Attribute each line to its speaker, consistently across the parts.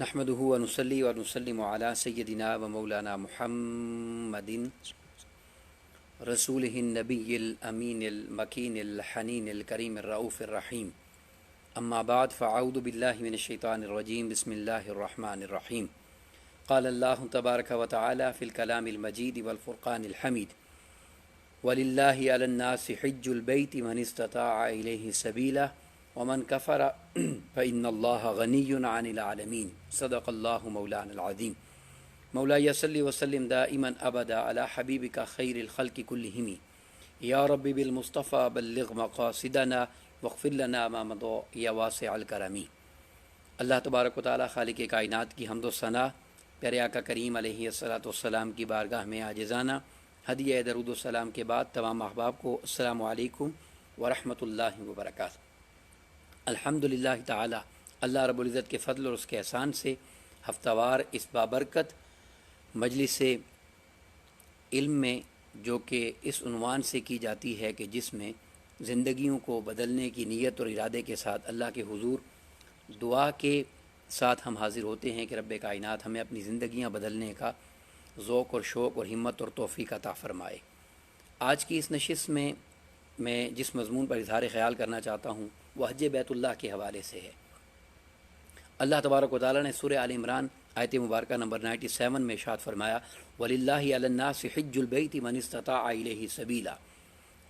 Speaker 1: نحمده ونصلي ونسلم على سيدنا ومولانا محمد رسوله النبي الأمين المكين الحنين الكريم الرؤوف الرحيم. أما بعد فأعوذ بالله من الشيطان الرجيم. بسم الله الرحمن الرحيم. قال الله تبارك وتعالى في الكلام المجيد والفرقان الحميد: ولله على الناس حج البيت من استطاع إليه سبيلا ومن كفر فإن الله غني عن العالمين. صدق الله مولانا العظيم. مولاي صل وسلم دائما أبدا على حبيبك خير الخلق كلهم. يا رب بالمصطفى بلغ مقاصدنا واغفر لنا ما مضى يا واسع الكرم. اللہ تبارک و تعالی خالق کائنات کی حمد و ثنا پیارے آقا کریم علیہ الصلوۃ والسلام کی بارگاہ میں عاجزانہ ہدیہ درود و سلام کے بعد تمام احباب کو السلام علیکم ورحمۃ اللہ وبرکاتہ۔ الحمدللہ تعالی اللہ رب العزت کے فضل اور اس کے احسان سے ہفتہ وار اس بابرکت مجلس علم میں، جو کہ اس عنوان سے کی جاتی ہے کہ جس میں زندگیوں کو بدلنے کی نیت اور ارادے کے ساتھ اللہ کے حضور دعا کے ساتھ ہم حاضر ہوتے ہیں کہ رب کائنات ہمیں اپنی زندگیاں بدلنے کا ذوق اور شوق اور ہمت اور توفیق عطا فرمائے۔ آج کی اس نشست میں جس مضمون پر اظہار خیال کرنا چاہتا ہوں وہ حج بیت اللہ کے حوالے سے ہے۔ اللہ تبارک و تعالیٰ نے سورہ آل عمران آیت مبارکہ نمبر 97 میں ارشاد فرمایا: وَلِلَّهِ عَلَى النَّاسِ حِجُّ الْبَيْتِ مَنِ اسْتَطَاعَ إِلَيْهِ سَبِيلًا،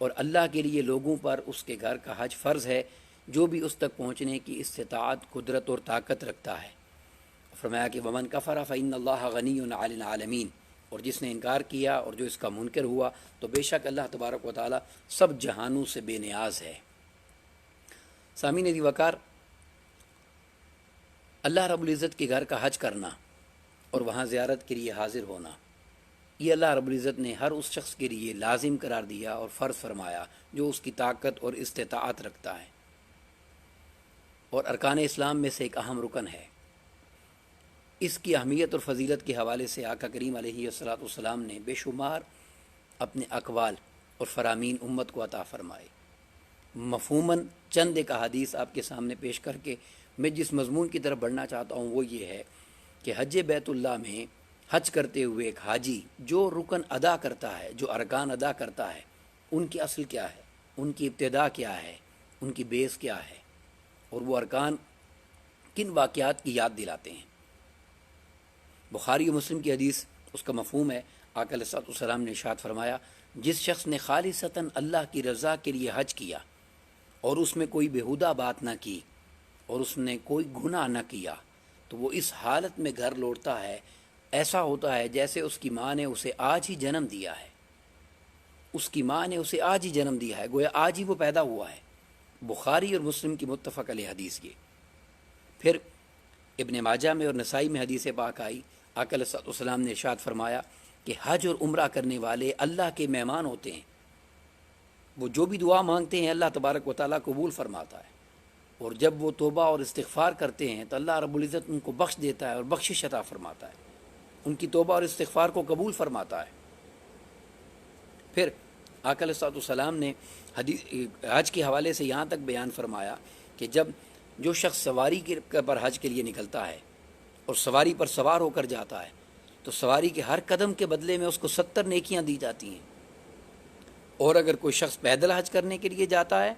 Speaker 1: اور اللہ کے لیے لوگوں پر اس کے گھر کا حج فرض ہے جو بھی اس تک پہنچنے کی استطاعت، قدرت اور طاقت رکھتا ہے۔ فرمایا کہ وَمَنْ كَفَرَ فَإِنَّ اللَّهَ غَنِيٌّ عَنِ الْعَالَمِينَ، اور جس نے انکار کیا اور جو اس کا منکر ہوا تو بے شک اللہ تبارک و تعالیٰ سب جہانوں سے بے نیاز ہے۔ سامعین دی وقار، اللہ رب العزت کے گھر کا حج کرنا اور وہاں زیارت کے لیے حاضر ہونا، یہ اللہ رب العزت نے ہر اس شخص کے لیے لازم قرار دیا اور فرض فرمایا جو اس کی طاقت اور استطاعت رکھتا ہے، اور ارکان اسلام میں سے ایک اہم رکن ہے۔ اس کی اہمیت اور فضیلت کے حوالے سے آقا کریم علیہ الصلوۃ والسلام نے بے شمار اپنے اقوال اور فرامین امت کو عطا فرمائے۔ مفہوماً چند ایک احادیث آپ کے سامنے پیش کر کے میں جس مضمون کی طرف بڑھنا چاہتا ہوں وہ یہ ہے کہ حج بیت اللہ میں حج کرتے ہوئے ایک حاجی جو رکن ادا کرتا ہے، جو ارکان ادا کرتا ہے، ان کی اصل کیا ہے، ان کی ابتدا کیا ہے، ان کی بیس کیا ہے، اور وہ ارکان کن واقعات کی یاد دلاتے ہیں۔ بخاری و مسلم کی حدیث اس کا مفہوم ہے۔ آقا علیہ الصلوۃ والسلام نے ارشاد فرمایا: جس شخص نے خالصتاً اللہ کی رضا کے لیے حج کیا اور اس میں کوئی بےہودہ بات نہ کی اور اس نے کوئی گناہ نہ کیا تو وہ اس حالت میں گھر لوٹتا ہے، ایسا ہوتا ہے جیسے اس کی ماں نے اسے آج ہی جنم دیا ہے۔ اس کی ماں نے اسے آج ہی جنم دیا ہے، گویا آج ہی وہ پیدا ہوا ہے۔ بخاری اور مسلم کی متفق علیہ حدیث یہ۔ پھر ابن ماجہ میں اور نسائی میں حدیث پاک آئی، آقا علیہ الصلوۃ والسلام نے ارشاد فرمایا کہ حج اور عمرہ کرنے والے اللہ کے مہمان ہوتے ہیں، وہ جو بھی دعا مانگتے ہیں اللہ تبارک و تعالیٰ قبول فرماتا ہے، اور جب وہ توبہ اور استغفار کرتے ہیں تو اللہ رب العزت ان کو بخش دیتا ہے اور بخشش عطا فرماتا ہے، ان کی توبہ اور استغفار کو قبول فرماتا ہے۔ پھر آقا علیہ الصلوۃ والسلام نے حج کے حوالے سے یہاں تک بیان فرمایا کہ جب جو شخص سواری پر حج کے لیے نکلتا ہے اور سواری پر سوار ہو کر جاتا ہے تو سواری کے ہر قدم کے بدلے میں اس کو 70 نیکیاں دی جاتی ہیں، اور اگر کوئی شخص پیدل حج کرنے کے لیے جاتا ہے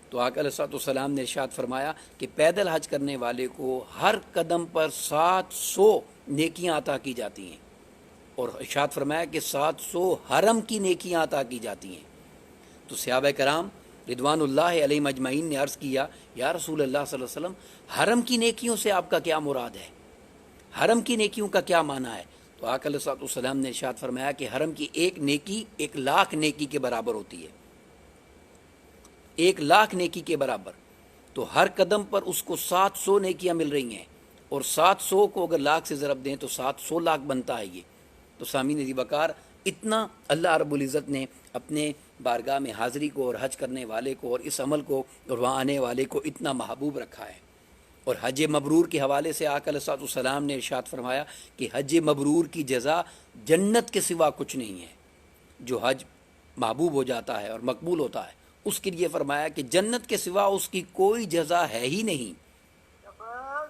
Speaker 1: تو آقا علیہ الصلوۃ والسلام نے ارشاد فرمایا کہ پیدل حج کرنے والے کو ہر قدم پر 700 نیکیاں عطا کی جاتی ہیں، اور ارشاد فرمایا کہ 700 حرم کی نیکیاں عطا کی جاتی ہیں۔ تو صحابہ کرام رضوان اللہ علیہم اجمعین نے عرض کیا: یا رسول اللہ صلی اللہ علیہ وسلم، حرم کی نیکیوں سے آپ کا کیا مراد ہے؟ حرم کی نیکیوں کا کیا معنی ہے؟ تو آقا علیہ الصلوۃ والسلام نے ارشاد فرمایا کہ حرم کی ایک نیکی 1,00,000 نیکی کے برابر ہوتی ہے، 1,00,000 نیکی کے برابر۔ تو ہر قدم پر اس کو 700 نیکیاں مل رہی ہیں، اور 700 کو اگر لاکھ سے ضرب دیں تو 700 لاکھ بنتا ہے یہ۔ تو سامعین ذی وقار، اتنا اللہ رب العزت نے اپنے بارگاہ میں حاضری کو اور حج کرنے والے کو اور اس عمل کو اور وہاں آنے والے کو اتنا محبوب رکھا ہے۔ اور حج مبرور کے حوالے سے آقا علیہ الصلوۃ والسلام نے ارشاد فرمایا کہ حج مبرور کی جزا جنت کے سوا کچھ نہیں ہے۔ جو حج محبوب ہو جاتا ہے اور مقبول ہوتا ہے اس کے لیے فرمایا کہ جنت کے سوا اس کی کوئی جزا ہے ہی نہیں۔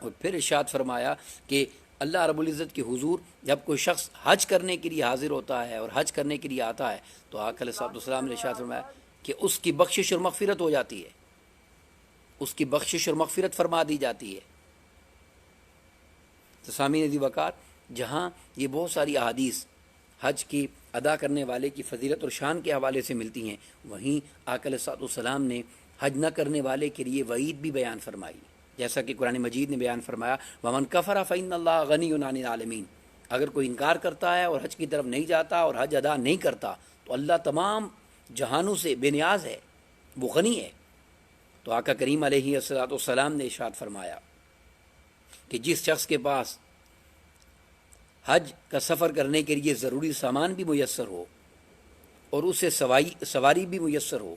Speaker 1: اور پھر ارشاد فرمایا کہ اللہ رب العزت کے حضور جب کوئی شخص حج کرنے کے لیے حاضر ہوتا ہے اور حج کرنے کے لیے آتا ہے تو آقا علیہ الصلوۃ والسلام نے ارشاد فرمایا کہ اس کی بخشش اور مغفرت ہو جاتی ہے، اس کی بخشش اور مغفرت فرما دی جاتی ہے۔ تو سامعین عزیز وقار، جہاں یہ بہت ساری احادیث حج کی ادا کرنے والے کی فضیلت اور شان کے حوالے سے ملتی ہیں، وہیں آقا علیہ الصلوۃ والسلام نے حج نہ کرنے والے کے لیے وعید بھی بیان فرمائی، جیسا کہ قرآن مجید نے بیان فرمایا وَمَنْ كَفَرَ فَإِنَّ اللَّهَ غَنِيٌّ عَنِ الْعَالَمِينَ۔ اگر کوئی انکار کرتا ہے اور حج کی طرف نہیں جاتا اور حج ادا نہیں کرتا تو اللہ تمام جہانوں سے بے نیاز ہے، وہ غنی ہے۔ تو آقا کریم علیہ الصلوۃ والسلام نے ارشاد فرمایا کہ جس شخص کے پاس حج کا سفر کرنے کے لیے ضروری سامان بھی میسر ہو اور اسے سواری بھی میسر ہو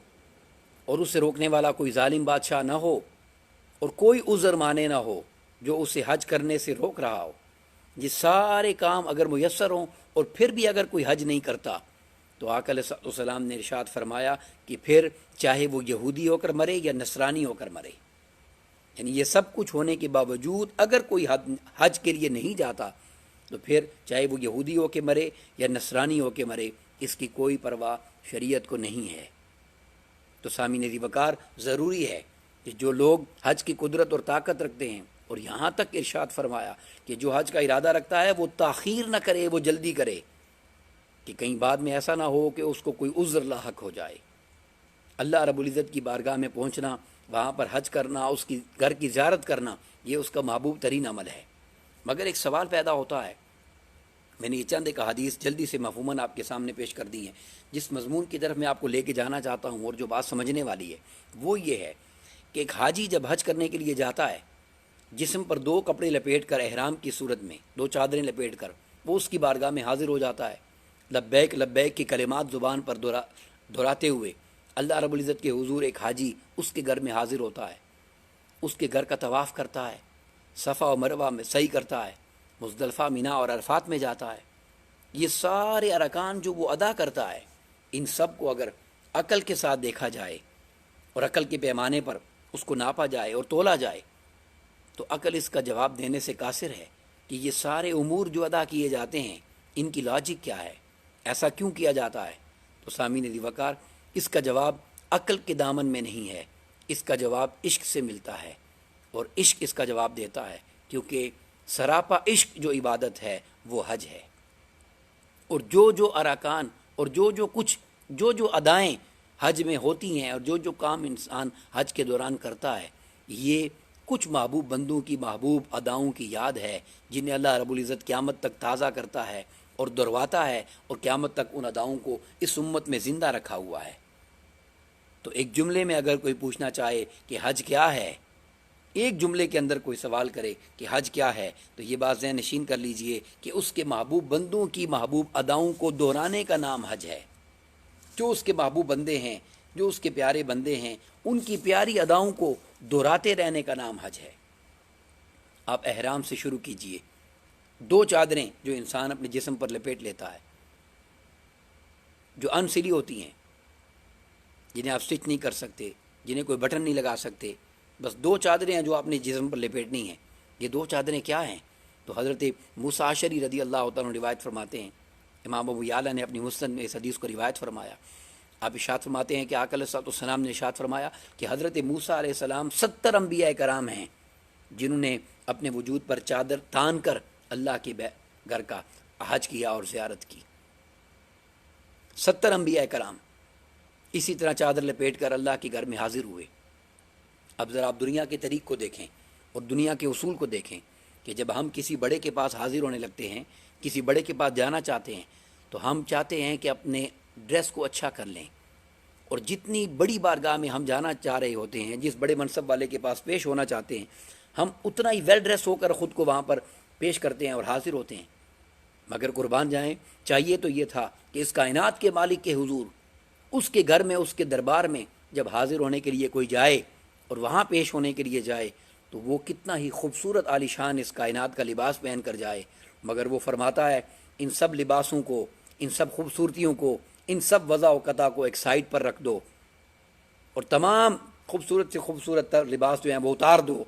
Speaker 1: اور اسے روکنے والا کوئی ظالم بادشاہ نہ ہو اور کوئی عذر مانے نہ ہو جو اسے حج کرنے سے روک رہا ہو، یہ سارے کام اگر میسر ہوں اور پھر بھی اگر کوئی حج نہیں کرتا تو آقا علیہ السلام نے ارشاد فرمایا کہ پھر چاہے وہ یہودی ہو کر مرے یا نصرانی ہو کر مرے، یعنی یہ سب کچھ ہونے کے باوجود اگر کوئی حج کے لیے نہیں جاتا تو پھر چاہے وہ یہودی ہو کے مرے یا نصرانی ہو کے مرے، اس کی کوئی پرواہ شریعت کو نہیں ہے۔ تو سامعین عزیز وقار، ضروری ہے کہ جو لوگ حج کی قدرت اور طاقت رکھتے ہیں، اور یہاں تک ارشاد فرمایا کہ جو حج کا ارادہ رکھتا ہے وہ تاخیر نہ کرے، وہ جلدی کرے، کہ کہیں بعد میں ایسا نہ ہو کہ اس کو کوئی عذر لاحق ہو جائے۔ اللہ رب العزت کی بارگاہ میں پہنچنا، وہاں پر حج کرنا، اس کی گھر کی زیارت کرنا، یہ اس کا محبوب ترین عمل ہے۔ مگر ایک سوال پیدا ہوتا ہے، میں نے یہ چند ایک حدیث جلدی سے مفہوماً آپ کے سامنے پیش کر دی ہیں، جس مضمون کی طرف میں آپ کو لے کے جانا چاہتا ہوں اور جو بات سمجھنے والی ہے وہ یہ ہے کہ ایک حاجی جب حج کرنے کے لیے جاتا ہے، جسم پر 2 کپڑے لپیٹ کر، احرام کی صورت میں 2 چادریں لپیٹ کر وہ اس کی بارگاہ میں حاضر ہو جاتا ہے، لبیک لبیک کی کلمات زبان پر دہراتے ہوئے اللہ رب العزت کے حضور ایک حاجی اس کے گھر میں حاضر ہوتا ہے، اس کے گھر کا طواف کرتا ہے، صفا و مروہ میں سعی کرتا ہے، مزدلفہ، مینا اور عرفات میں جاتا ہے۔ یہ سارے ارکان جو وہ ادا کرتا ہے، ان سب کو اگر عقل کے ساتھ دیکھا جائے اور عقل کے پیمانے پر اس کو ناپا جائے اور تولا جائے تو عقل اس کا جواب دینے سے قاصر ہے کہ یہ سارے امور جو ادا کیے جاتے ہیں ان کی لاجک کیا ہے، ایسا کیوں کیا جاتا ہے؟ تو سامعین عزیز وقار، اس کا جواب عقل کے دامن میں نہیں ہے، اس کا جواب عشق سے ملتا ہے، اور عشق اس کا جواب دیتا ہے، کیونکہ سراپا عشق جو عبادت ہے وہ حج ہے۔ اور جو ارکان اور جو ادائیں حج میں ہوتی ہیں اور جو کام انسان حج کے دوران کرتا ہے، یہ کچھ محبوب بندوں کی محبوب اداؤں کی یاد ہے جنہیں اللہ رب العزت قیامت تک تازہ کرتا ہے اور دہرواتا ہے، اور قیامت تک ان اداؤں کو اس امت میں زندہ رکھا ہوا ہے۔ تو ایک جملے میں اگر کوئی پوچھنا چاہے کہ حج کیا ہے، ایک جملے کے اندر کوئی سوال کرے کہ حج کیا ہے، تو یہ بات ذہن نشین کر لیجئے کہ اس کے محبوب بندوں کی محبوب اداؤں کو دہرانے کا نام حج ہے۔ جو اس کے محبوب بندے ہیں، جو اس کے پیارے بندے ہیں، ان کی پیاری اداؤں کو دہراتے رہنے کا نام حج ہے۔ آپ احرام سے شروع کیجئے، 2 چادریں جو انسان اپنے جسم پر لپیٹ لیتا ہے، جو انسلی ہوتی ہیں، جنہیں آپ سٹچ نہیں کر سکتے، جنہیں کوئی بٹن نہیں لگا سکتے، بس 2 چادریں ہیں جو اپنے جسم پر لپیٹنی ہیں۔ یہ 2 چادریں کیا ہیں؟ تو حضرت موسیٰ اشعری رضی اللہ تعالیٰ عنہ روایت فرماتے ہیں، امام ابو یعلا نے اپنی مسند میں اس حدیث کو روایت فرمایا۔ آپ ارشاد فرماتے ہیں کہ آقا علیہ السلام نے ارشاد فرمایا کہ حضرت موسیٰ علیہ السلام 70 انبیاء کرام ہیں جنہوں نے اپنے وجود پر چادر تان کر اللہ کے گھر کا حج کیا اور زیارت کی۔ 70 انبیاء کرام اسی طرح چادر لپیٹ کر اللہ کے گھر میں حاضر ہوئے۔ اب ذرا آپ دنیا کے طریق کو دیکھیں اور دنیا کے اصول کو دیکھیں کہ جب ہم کسی بڑے کے پاس حاضر ہونے لگتے ہیں، کسی بڑے کے پاس جانا چاہتے ہیں، تو ہم چاہتے ہیں کہ اپنے ڈریس کو اچھا کر لیں، اور جتنی بڑی بارگاہ میں ہم جانا چاہ رہے ہوتے ہیں، جس بڑے منصب والے کے پاس پیش ہونا چاہتے ہیں، ہم اتنا ہی ویل ڈریس ہو کر خود کو وہاں پر پیش کرتے ہیں اور حاضر ہوتے ہیں۔ مگر قربان جائیں، چاہیے تو یہ تھا کہ اس کائنات کے مالک کے حضور، اس کے گھر میں، اس کے دربار میں جب حاضر ہونے کے لیے کوئی جائے اور وہاں پیش ہونے کے لیے جائے تو وہ کتنا ہی خوبصورت عالی شان اس کائنات کا لباس پہن کر جائے، مگر وہ فرماتا ہے ان سب لباسوں کو، ان سب خوبصورتیوں کو، ان سب وضع و قطع کو ایک سائڈ پر رکھ دو اور تمام خوبصورت سے خوبصورت تر لباس جو ہیں وہ اتار دو،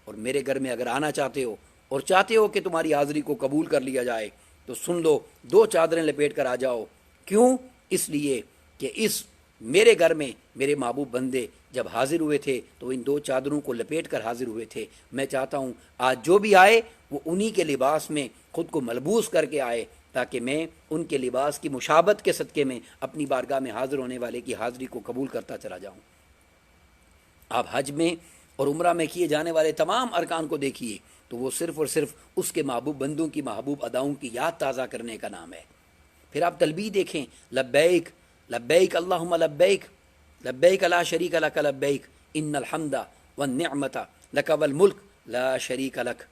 Speaker 1: اور میرے گھر میں اگر آنا چاہتے ہو اور چاہتے ہو کہ تمہاری حاضری کو قبول کر لیا جائے تو سن لو، 2 چادریں لپیٹ کر آ جاؤ۔ کیوں؟ اس لیے کہ اس میرے گھر میں میرے محبوب بندے جب حاضر ہوئے تھے تو ان 2 چادروں کو لپیٹ کر حاضر ہوئے تھے۔ میں چاہتا ہوں آج جو بھی آئے وہ انہی کے لباس میں خود کو ملبوس کر کے آئے، تاکہ میں ان کے لباس کی مشابت کے صدقے میں اپنی بارگاہ میں حاضر ہونے والے کی حاضری کو قبول کرتا چلا جاؤں۔ آپ حج میں اور عمرہ میں کیے جانے والے تمام ارکان کو دیکھیے تو وہ صرف اور صرف اس کے محبوب بندوں کی محبوب اداؤں کی یاد تازہ کرنے کا نام ہے۔ پھر آپ تلبیہ دیکھیں، لبیک لبیک اللہم لبیک لبیک لا شریک لک لبیک ان الحمد والنعمت لک والملک لا شریک لک۔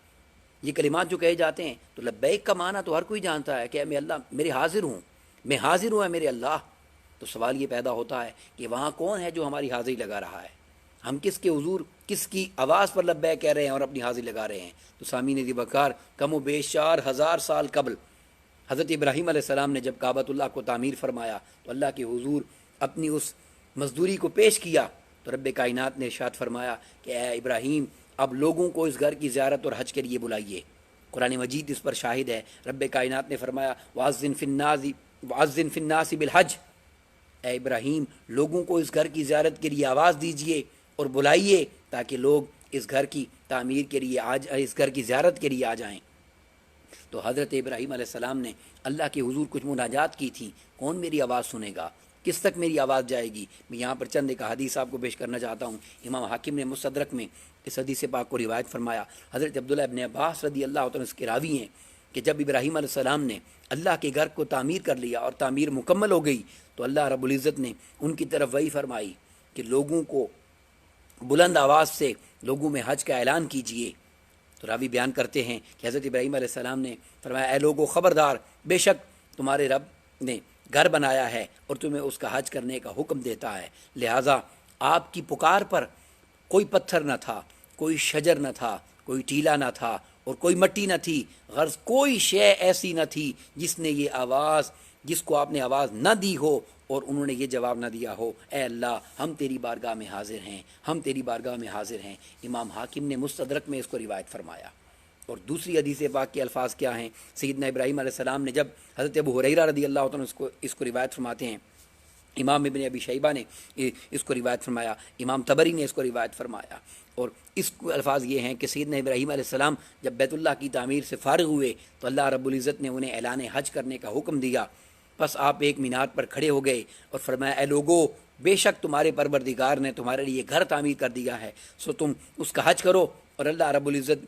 Speaker 1: یہ کلمات جو کہے جاتے ہیں تو لبیک کا معنی تو ہر کوئی جانتا ہے کہ میں اللہ، میرے حاضر ہوں، میں حاضر ہوں، ہے میرے اللہ۔ تو سوال یہ پیدا ہوتا ہے کہ وہاں کون ہے جو ہماری حاضری لگا رہا ہے؟ ہم کس کے حضور، کس کی آواز پر لبیک کہہ رہے ہیں اور اپنی حاضری لگا رہے ہیں؟ تو سامعین وقار، کم و بیش 4000 سال قبل حضرت ابراہیم علیہ السلام نے جب کعبۃ اللہ کو تعمیر فرمایا تو اللہ کے حضور اپنی اس مزدوری کو پیش کیا تو رب کائنات نے ارشاد فرمایا کہ اے ابراہیم، اب لوگوں کو اس گھر کی زیارت اور حج کے لیے بلائیے۔ قرآن مجید اس پر شاہد ہے۔ رب کائنات نے فرمایا وَأَذِّن فِي النَّاسِ بِالْحَجِّ، اے ابراہیم لوگوں کو اس گھر کی زیارت کے لیے آواز دیجئے اور بلائیے تاکہ لوگ اس گھر کی تعمیر کے لیے اس گھر کی زیارت کے لیے آ جائیں۔ تو حضرت ابراہیم علیہ السلام نے اللہ کے حضور کچھ مناجات کی تھیں، کون میری آواز سنے گا، کس تک میری آواز جائے گی؟ میں یہاں پر چند ایک حدیث آپ کو پیش کرنا چاہتا ہوں۔ امام حاکم نے مستدرک میں اس حدیث پاک کو روایت فرمایا، حضرت عبداللہ ابن عباس رضی اللہ عنہ اس کے راوی ہیں کہ جب ابراہیم علیہ السلام نے اللہ کے گھر کو تعمیر کر لیا اور تعمیر مکمل ہو گئی تو اللہ رب العزت نے ان کی طرف وحی فرمائی کہ لوگوں کو بلند آواز سے لوگوں میں حج کا اعلان کیجیے۔ تو راوی بیان کرتے ہیں کہ حضرت ابراہیم علیہ السلام نے فرمایا اے لوگو خبردار، بے شک تمہارے رب نے گھر بنایا ہے اور تمہیں اس کا حج کرنے کا حکم دیتا ہے، لہٰذا آپ کی پکار پر کوئی پتھر نہ تھا، کوئی شجر نہ تھا، کوئی ٹیلا نہ تھا اور کوئی مٹی نہ تھی، غرض کوئی شے ایسی نہ تھی جس نے یہ آواز، جس کو آپ نے آواز نہ دی ہو اور انہوں نے یہ جواب نہ دیا ہو اے اللہ ہم تیری بارگاہ میں حاضر ہیں، ہم تیری بارگاہ میں حاضر ہیں۔ امام حاکم نے مستدرک میں اس کو روایت فرمایا۔ اور دوسری حدیث پاک کے الفاظ کیا ہیں؟ سیدنا ابراہیم علیہ السلام نے جب حضرت ابو ہریرہ رضی اللہ عنہ اس کو روایت فرماتے ہیں، امام ابن ابی شیبہ نے اس کو روایت فرمایا، امام طبری نے اس کو روایت فرمایا، اور اس کو الفاظ یہ ہیں کہ سیدنا ابراہیم علیہ السلام جب بیت اللہ کی تعمیر سے فارغ ہوئے تو اللہ رب العزت نے انہیں اعلان حج کرنے کا حکم دیا۔ بس آپ ایک مینار پر کھڑے ہو گئے اور فرمایا اے لوگو، بے شک تمہارے پروردگار نے تمہارے لیے گھر تعمیر کر دیا ہے، سو تم اس کا حج کرو اور اللہ رب العزت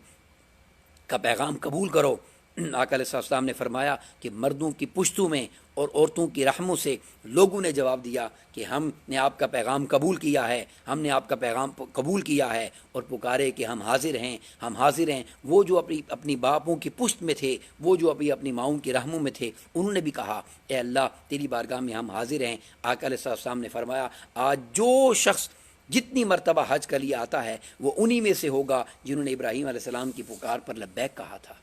Speaker 1: کا پیغام قبول کرو۔ آقا علیہ السلام نے فرمایا کہ مردوں کی پشتوں میں اور عورتوں کی رحموں سے لوگوں نے جواب دیا کہ ہم نے آپ کا پیغام قبول کیا ہے، ہم نے آپ کا پیغام قبول کیا ہے، اور پکارے کہ ہم حاضر ہیں، ہم حاضر ہیں۔ وہ جو اپنی باپوں کی پشت میں تھے، وہ جو اپنی ماؤں کی رحموں میں تھے، انہوں نے بھی کہا اے اللہ تیری بارگاہ میں ہم حاضر ہیں۔ آقا علیہ السلام نے فرمایا آج جو شخص جتنی مرتبہ حج کے لیے آتا ہے وہ انہی میں سے ہوگا جنہوں نے ابراہیم علیہ السلام کی پکار پر لبیک کہا تھا۔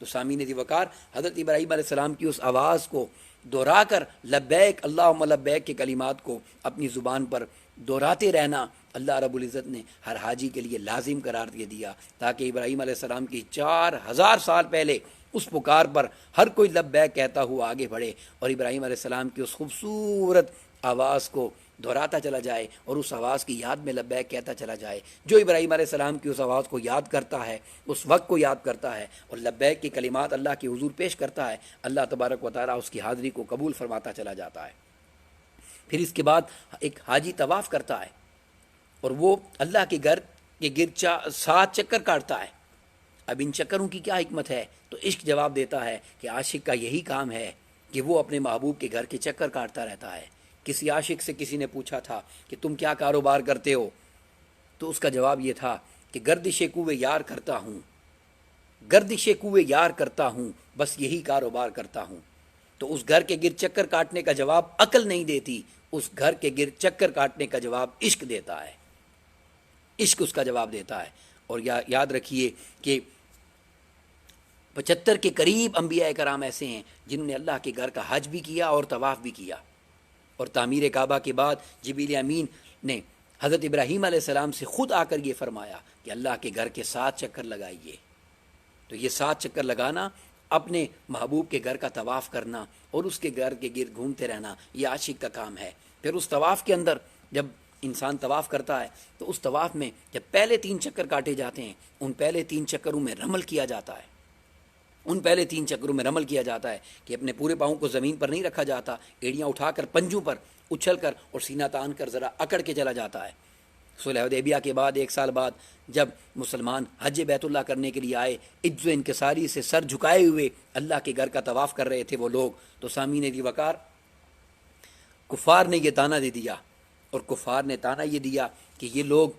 Speaker 1: تو سامعین وقار، حضرت ابراہیم علیہ السلام کی اس آواز کو دہرا کر لبیک اللہم لبیک کے کلمات کو اپنی زبان پر دہراتے رہنا اللہ رب العزت نے ہر حاجی کے لیے لازم قرار دے دیا، تاکہ ابراہیم علیہ السلام کی 4000 سال پہلے اس پکار پر ہر کوئی لبیک کہتا ہوا آگے بڑھے اور ابراہیم علیہ السلام کی اس خوبصورت آواز کو دہراتا چلا جائے اور اس آواز کی یاد میں لبیک کہتا چلا جائے۔ جو ابراہیم علیہ السلام کی اس آواز کو یاد کرتا ہے، اس وقت کو یاد کرتا ہے اور لبیک کی کلمات اللہ کے حضور پیش کرتا ہے، اللہ تبارک و تعالیٰ اس کی حاضری کو قبول فرماتا چلا جاتا ہے۔ پھر اس کے بعد ایک حاجی طواف کرتا ہے اور وہ اللہ کے گھر کے گرد 7 چکر کاٹتا ہے۔ اب ان چکروں کی کیا حکمت ہے؟ تو عشق جواب دیتا ہے کہ عاشق کا یہی کام ہے کہ وہ اپنے محبوب کے گھر کے چکر کاٹتا رہتا ہے۔ کسی عاشق سے کسی نے پوچھا تھا کہ تم کیا کاروبار کرتے ہو؟ تو اس کا جواب یہ تھا کہ گردش کوئے یار کرتا ہوں، گردش کوئے یار کرتا ہوں، بس یہی کاروبار کرتا ہوں۔ تو اس گھر کے گرد چکر کاٹنے کا جواب عقل نہیں دیتی، اس گھر کے گرد چکر کاٹنے کا جواب عشق دیتا ہے، عشق اس کا جواب دیتا ہے۔ اور یاد رکھیے کہ 75 کے قریب انبیاء کرام ایسے ہیں جنہوں نے اللہ کے گھر کا حج بھی کیا اور طواف بھی کیا۔ اور تعمیر کعبہ کے بعد جبریل امین نے حضرت ابراہیم علیہ السلام سے خود آ کر یہ فرمایا کہ اللہ کے گھر کے 7 چکر لگائیے. تو یہ 7 چکر لگانا، اپنے محبوب کے گھر کا طواف کرنا اور اس کے گھر کے گرد گھومتے رہنا، یہ عاشق کا کام ہے. پھر اس طواف کے اندر جب انسان طواف کرتا ہے تو اس طواف میں جب پہلے 3 چکر کاٹے جاتے ہیں، ان پہلے 3 چکروں میں رمل کیا جاتا ہے. ان پہلے 3 چکروں میں رمل کیا جاتا ہے کہ اپنے پورے پاؤں کو زمین پر نہیں رکھا جاتا، ایڑیاں اٹھا کر پنجوں پر اچھل کر اور سینہ تان کر ذرا اکڑ کے چلا جاتا ہے. صلح حدیبیہ کے بعد 1 سال بعد جب مسلمان حج بیت اللہ کرنے کے لیے آئے، عجز و انکساری سے سر جھکائے ہوئے اللہ کے گھر کا طواف کر رہے تھے وہ لوگ، تو سامعین دی وقار کفار نے یہ تانا دے دیا، اور کفار نے تانا یہ دیا کہ یہ لوگ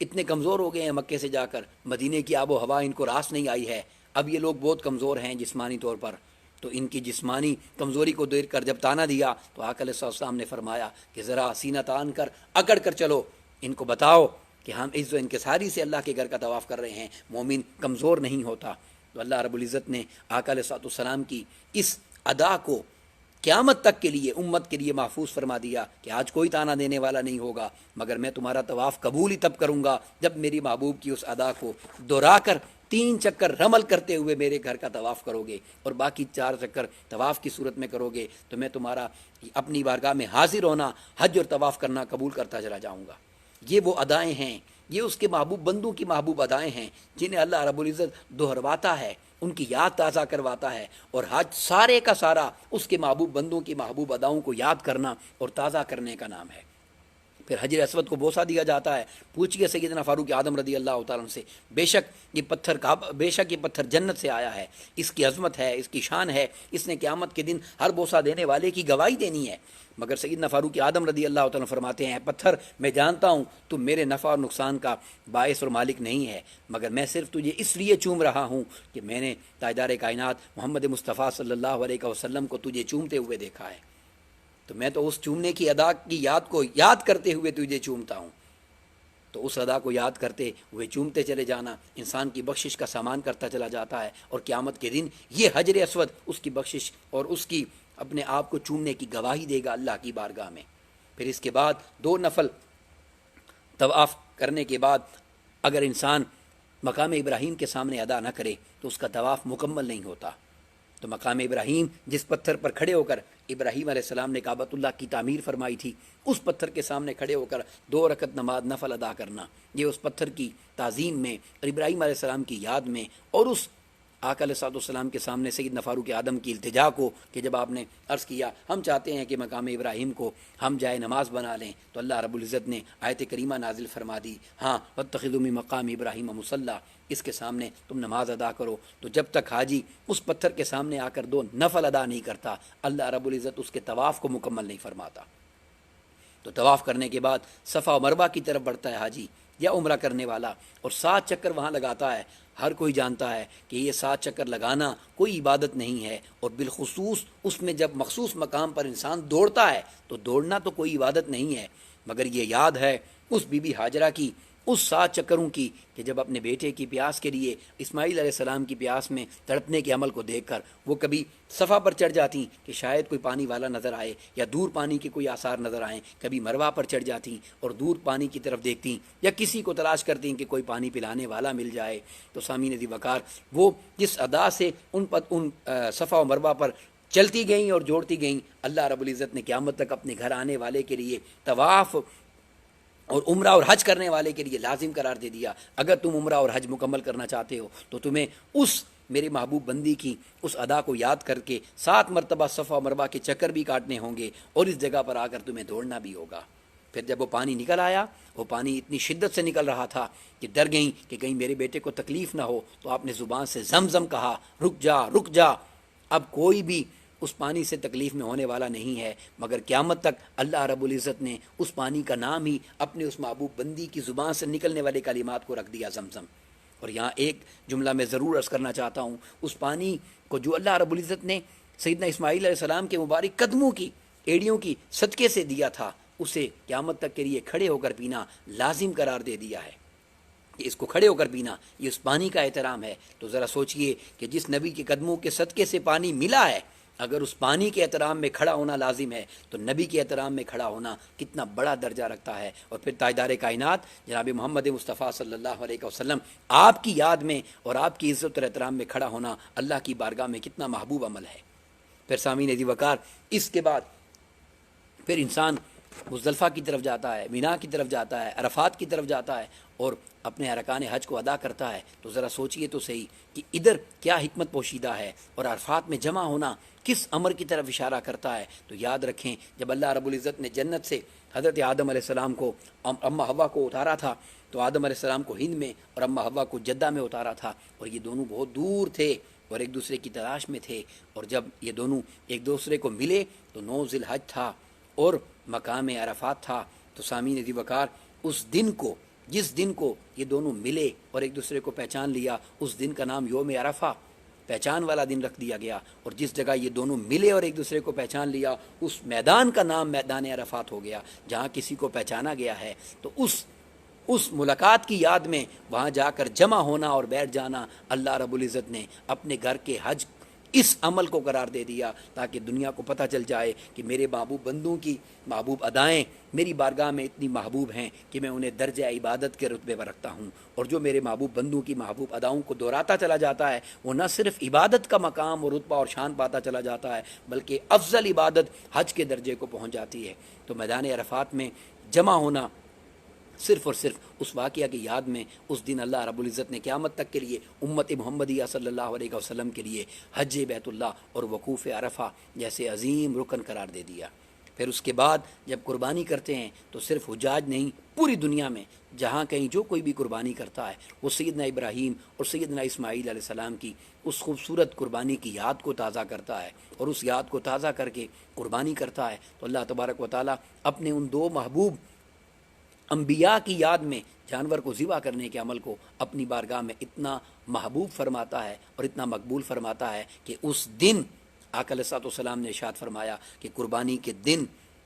Speaker 1: اتنے کمزور ہو گئے ہیں مکے سے جا کر، مدینے کی آب و ہوا ان کو راس نہیں آئی ہے، اب یہ لوگ بہت کمزور ہیں جسمانی طور پر. تو ان کی جسمانی کمزوری کو دیکھ کر جب تانا دیا تو آقا علیہ السلام نے فرمایا کہ ذرا سینہ تان کر اکڑ کر چلو، ان کو بتاؤ کہ ہم عز و انکساری سے اللہ کے گھر کا طواف کر رہے ہیں، مومن کمزور نہیں ہوتا. تو اللہ رب العزت نے آقا علیہ السلام کی اس ادا کو قیامت تک کے لیے امت کے لیے محفوظ فرما دیا کہ آج کوئی تانا دینے والا نہیں ہوگا، مگر میں تمہارا طواف قبول ہی تب کروں گا جب میری محبوب کی اس ادا کو دہرا کر 3 چکر رمل کرتے ہوئے میرے گھر کا طواف کرو گے اور باقی 4 چکر طواف کی صورت میں کرو گے تو میں تمہارا اپنی بارگاہ میں حاضر ہونا، حج اور طواف کرنا قبول کرتا چلا جاؤں گا. یہ وہ ادائیں ہیں، یہ اس کے محبوب بندوں کی محبوب ادائیں ہیں جنہیں اللہ رب العزت دہرواتا ہے، ان کی یاد تازہ کرواتا ہے. اور حج سارے کا سارا اس کے محبوب بندوں کی محبوب اداؤں کو یاد کرنا اور تازہ کرنے کا نام ہے. پھر حجر اسود کو بوسہ دیا جاتا ہے. پوچھئے سیدنا فاروق اعظم رضی اللہ تعالیٰ عنہ سے، بے شک یہ پتھر جنت سے آیا ہے، اس کی عظمت ہے، اس کی شان ہے، اس نے قیامت کے دن ہر بوسہ دینے والے کی گواہی دینی ہے. مگر سیدنا فاروق اعظم رضی اللہ تعالیٰ فرماتے ہیں، پتھر میں جانتا ہوں تو میرے نفع اور نقصان کا باعث اور مالک نہیں ہے، مگر میں صرف تجھے اس لیے چوم رہا ہوں کہ میں نے تاجدار کائنات محمد مصطفیٰ صلی اللہ علیہ وسلم کو تجھے چومتے ہوئے دیکھا ہے، تو میں تو اس چومنے کی ادا کی یاد کو یاد کرتے ہوئے تجھے چومتا ہوں. تو اس ادا کو یاد کرتے ہوئے چومتے چلے جانا انسان کی بخشش کا سامان کرتا چلا جاتا ہے، اور قیامت کے دن یہ حجر اسود اس کی بخشش اور اس کی اپنے آپ کو چومنے کی گواہی دے گا اللہ کی بارگاہ میں. پھر اس کے بعد 2 نفل طواف کرنے کے بعد اگر انسان مقام ابراہیم کے سامنے ادا نہ کرے تو اس کا طواف مکمل نہیں ہوتا. تو مقام ابراہیم جس پتھر پر کھڑے ہو کر ابراہیم علیہ السلام نے کعبۃ اللہ کی تعمیر فرمائی تھی، اس پتھر کے سامنے کھڑے ہو کر 2 رکعت نماز نفل ادا کرنا، یہ اس پتھر کی تعظیم میں اور ابراہیم علیہ السلام کی یاد میں اور اس آقا علیہ السلام کے سامنے سیدنا فاروق اعظم کی التجا کو کہ جب آپ نے عرض کیا ہم چاہتے ہیں کہ مقام ابراہیم کو ہم جائے نماز بنا لیں، تو اللہ رب العزت نے آیت کریمہ نازل فرما دی، ہاں واتخذوا من مقام ابراہیم مصلی، اس کے سامنے تم نماز ادا کرو. تو جب تک حاجی اس پتھر کے سامنے آ کر 2 نفل ادا نہیں کرتا، اللہ رب العزت اس کے طواف کو مکمل نہیں فرماتا. تو طواف کرنے کے بعد صفا و مروہ کی طرف بڑھتا ہے حاجی یا عمرہ کرنے والا، اور 7 چکر وہاں لگاتا ہے. ہر کوئی جانتا ہے کہ یہ 7 چکر لگانا کوئی عبادت نہیں ہے، اور بالخصوص اس میں جب مخصوص مقام پر انسان دوڑتا ہے تو دوڑنا تو کوئی عبادت نہیں ہے، مگر یہ یاد ہے اس بی بی ہاجرہ کی اس 7 چکروں کی کہ جب اپنے بیٹے کی پیاس کے لیے اسماعیل علیہ السلام کی پیاس میں تڑپنے کے عمل کو دیکھ کر وہ کبھی صفا پر چڑھ جاتی کہ شاید کوئی پانی والا نظر آئے یا دور پانی کے کوئی آثار نظر آئیں، کبھی مروہ پر چڑھ جاتی اور دور پانی کی طرف دیکھتی یا کسی کو تلاش کرتی کہ کوئی پانی پلانے والا مل جائے. تو سامعین ذی وقار وہ جس ادا سے ان صفا و مروہ پر چلتی گئیں اور جوڑتی گئیں، اللہ رب العزت نے قیامت تک اپنے گھر آنے والے کے لیے طواف اور عمرہ اور حج کرنے والے کے لیے لازم قرار دے دیا. اگر تم عمرہ اور حج مکمل کرنا چاہتے ہو تو تمہیں اس میرے محبوب بندی کی اس ادا کو یاد کر کے 7 مرتبہ صفا و مروہ کے چکر بھی کاٹنے ہوں گے، اور اس جگہ پر آ کر تمہیں دوڑنا بھی ہوگا. پھر جب وہ پانی نکل آیا، وہ پانی اتنی شدت سے نکل رہا تھا کہ ڈر گئیں کہ کہیں میرے بیٹے کو تکلیف نہ ہو، تو آپ نے زبان سے زمزم کہا، رک جا رک جا. اب کوئی بھی اس پانی سے تکلیف میں ہونے والا نہیں ہے، مگر قیامت تک اللہ رب العزت نے اس پانی کا نام ہی اپنے اس محبوب بندی کی زبان سے نکلنے والے کلمات کو رکھ دیا، زمزم. اور یہاں ایک جملہ میں ضرور عرض کرنا چاہتا ہوں، اس پانی کو جو اللہ رب العزت نے سیدنا اسماعیل علیہ السلام کے مبارک قدموں کی ایڑیوں کی صدقے سے دیا تھا، اسے قیامت تک کے لیے کھڑے ہو کر پینا لازم قرار دے دیا ہے کہ اس کو کھڑے ہو کر پینا یہ اس پانی کا احترام ہے. تو ذرا سوچئے کہ جس نبی کے قدموں کے صدقے سے پانی ملا ہے اگر اس پانی کے احترام میں کھڑا ہونا لازم ہے تو نبی کے احترام میں کھڑا ہونا کتنا بڑا درجہ رکھتا ہے. اور پھر تاجدار کائنات جناب محمد مصطفیٰ صلی اللہ علیہ وسلم آپ کی یاد میں اور آپ کی عزت اور احترام میں کھڑا ہونا اللہ کی بارگاہ میں کتنا محبوب عمل ہے. پھر سامعین عزیز وقار، اس کے بعد پھر انسان مزدلفہ کی طرف جاتا ہے، مینا کی طرف جاتا ہے، عرفات کی طرف جاتا ہے اور اپنے ارکان حج کو ادا کرتا ہے. تو ذرا سوچئے تو صحیح کہ ادھر کیا حکمت پوشیدہ ہے اور عرفات میں جمع ہونا کس امر کی طرف اشارہ کرتا ہے. تو یاد رکھیں، جب اللہ رب العزت نے جنت سے حضرت آدم علیہ السلام کو، اماں حوا کو اتارا تھا، تو آدم علیہ السلام کو ہند میں اور اماں حوا کو جدہ میں اتارا تھا، اور یہ دونوں بہت دور تھے اور ایک دوسرے کی تلاش میں تھے. اور جب یہ دونوں ایک دوسرے کو ملے تو 9 ذی الحج تھا اور مقام عرفات تھا. تو سامعین عزیز وقار، اس دن کو، جس دن کو یہ دونوں ملے اور ایک دوسرے کو پہچان لیا، اس دن کا نام یوم عرفہ، پہچان والا دن رکھ دیا گیا. اور جس جگہ یہ دونوں ملے اور ایک دوسرے کو پہچان لیا، اس میدان کا نام میدان عرفات ہو گیا. جہاں کسی کو پہچانا گیا ہے تو اس ملاقات کی یاد میں وہاں جا کر جمع ہونا اور بیٹھ جانا اللہ رب العزت نے اپنے گھر کے حج اس عمل کو قرار دے دیا، تاکہ دنیا کو پتہ چل جائے کہ میرے محبوب بندوں کی محبوب ادائیں میری بارگاہ میں اتنی محبوب ہیں کہ میں انہیں درجہ عبادت کے رتبے پر رکھتا ہوں. اور جو میرے محبوب بندوں کی محبوب اداؤں کو دہراتا چلا جاتا ہے، وہ نہ صرف عبادت کا مقام اور رتبہ اور شان پاتا چلا جاتا ہے، بلکہ افضل عبادت حج کے درجے کو پہنچ جاتی ہے. تو میدان عرفات میں جمع ہونا صرف اور صرف اس واقعہ کی یاد میں، اس دن اللہ رب العزت نے قیامت تک کے لیے امت محمدیہ صلی اللہ علیہ وسلم کے لیے حج بیت اللہ اور وقوف عرفہ جیسے عظیم رکن قرار دے دیا. پھر اس کے بعد جب قربانی کرتے ہیں تو صرف حجاج نہیں، پوری دنیا میں جہاں کہیں جو کوئی بھی قربانی کرتا ہے، وہ سیدنا ابراہیم اور سیدنا اسماعیل علیہ السلام کی اس خوبصورت قربانی کی یاد کو تازہ کرتا ہے. اور اس یاد کو تازہ کر کے قربانی کرتا ہے تو اللہ تبارک و تعالیٰ اپنے ان 2 محبوب انبیاء کی یاد میں جانور کو ذبح کرنے کے عمل کو اپنی بارگاہ میں اتنا محبوب فرماتا ہے اور اتنا مقبول فرماتا ہے کہ اس دن آقا علیہ السلام نے ارشاد فرمایا کہ قربانی کے دن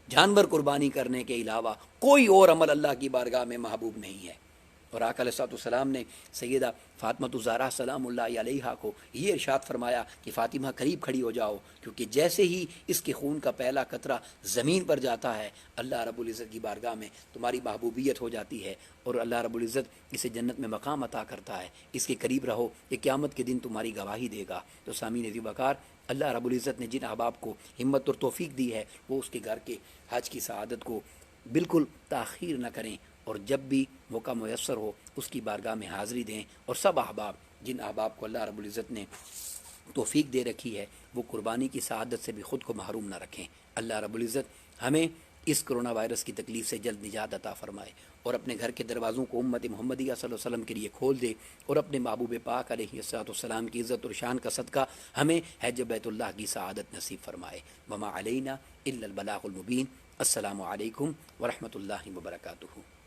Speaker 1: جانور قربانی کرنے کے علاوہ کوئی اور عمل اللہ کی بارگاہ میں محبوب نہیں ہے. اور آقا علیہ السلام نے سیدہ فاطمہ الزہرا سلام اللہ علیہا کو یہ ارشاد فرمایا کہ فاطمہ قریب کھڑی ہو جاؤ، کیونکہ جیسے ہی اس کے خون کا پہلا قطرہ زمین پر جاتا ہے، اللہ رب العزت کی بارگاہ میں تمہاری محبوبیت ہو جاتی ہے اور اللہ رب العزت اسے جنت میں مقام عطا کرتا ہے. اس کے قریب رہو، یہ قیامت کے دن تمہاری گواہی دے گا. تو سامعین عزیز وقار، اللہ رب العزت نے جن احباب کو ہمت اور توفیق دی ہے، وہ اس کے گھر کے حج کی سعادت کو بالکل تاخیر نہ کریں، اور جب بھی موقع میسر ہو اس کی بارگاہ میں حاضری دیں. اور سب احباب، جن احباب کو اللہ رب العزت نے توفیق دے رکھی ہے، وہ قربانی کی سعادت سے بھی خود کو محروم نہ رکھیں. اللہ رب العزت ہمیں اس کرونا وائرس کی تکلیف سے جلد نجات عطا فرمائے اور اپنے گھر کے دروازوں کو امت محمدیہ صلی اللہ علیہ وسلم کے لیے کھول دے، اور اپنے محبوب پاک علیہ السلام کی عزت اور شان کا صدقہ ہمیں حج بیت اللہ کی سعادت نصیب فرمائے. وما علینا الا البلاغ المبین. السلام علیکم ورحمۃ اللہ وبرکاتہ.